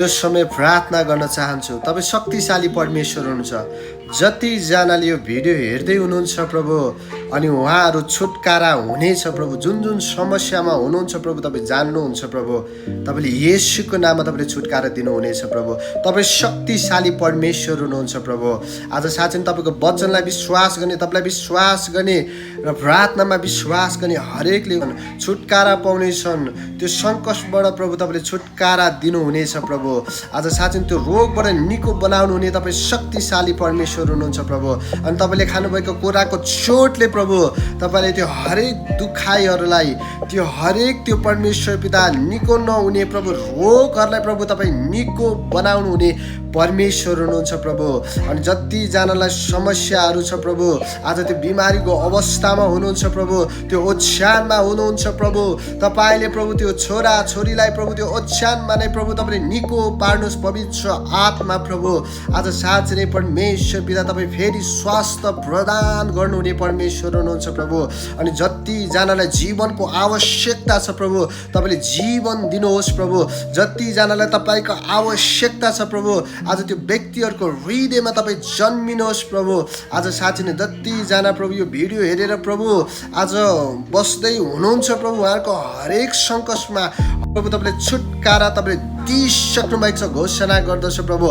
यो समय प्रार्थना गर्न चाहन्छु। तपाईँ शक्तिशाली परमेश्वर हुनुहुन्छ। जतिजनाले यो भिडियो हेर्दै हुनुहुन्छ प्रभु, अनि उहाँहरू छुटकारा हुनेछ प्रभु। जुन जुन समस्यामा हुनुहुन्छ प्रभु, तपाईँ जान्नुहुन्छ प्रभु। तपाईँले येशूको नाममा तपाईँले छुटकारा दिनुहुनेछ प्रभु। तपाईँ शक्तिशाली परमेश्वर हुनुहुन्छ प्रभु। आज साँच्चै तपाईँको वचनलाई विश्वास गर्ने, तपाईँलाई विश्वास गर्ने र प्रार्थनामा विश्वास गर्ने हरेकले छुटकारा पाउनेछन्। त्यो सङ्कटबाट प्रभु तपाईँले छुटकारा दिनुहुनेछ प्रभु। आज साँच्चै त्यो रोगबाट निको बनाउनु हुने तपाईँ शक्तिशाली परमेश्वर हुनुहुन्छ प्रभु। अनि तपाईँले खानुभएको कुराको चोटले प्रभु तपाईँले त्यो हरेक दुखाइहरूलाई, त्यो हरेक त्यो परमेश्वर पिता निको नहुने प्रभु रोगहरूलाई प्रभु तपाईँ निको बनाउनु हुने परमेश्वर हुनुहुन्छ प्रभु। अनि जतिजनालाई समस्याहरू छ प्रभु, आज त्यो बिमारीको अवस्थामा हुनुहुन्छ प्रभु, त्यो ओछ्यानमा हुनुहुन्छ प्रभु, तपाईँले प्रभु त्यो छोरा छोरीलाई प्रभु त्यो ओछ्यानमा नै प्रभु तपाईँले निको पार्नुहोस् पवित्र आत्मा प्रभु। आज साँच्चै नै परमेश्वर पिता तपाईँ फेरि स्वास्थ्य प्रदान गर्नुहुने परमेश्वर हुनुहुन्छ प्रभु। अनि जतिजनालाई जीवनको आवश्यकता छ प्रभु, तपाईँले जीवन दिनुहोस् प्रभु। जतिजनालाई तपाईँको आवश्यकता छ प्रभु, आज त्यो व्यक्तिहरूको हृदयमा तपाईँ जन्मिनुहोस् प्रभु। आज साँच्चै नै जतिजना प्रभु यो भिडियो हेरेर प्रभु आज बस्दै हुनुहुन्छ प्रभु, उहाँहरूको हरेक सङ्कटमा प्रभु तपाईँले छुटकारा तपाईँले दिइसक्नु भएको छ घोषणा गर्दछ प्रभु।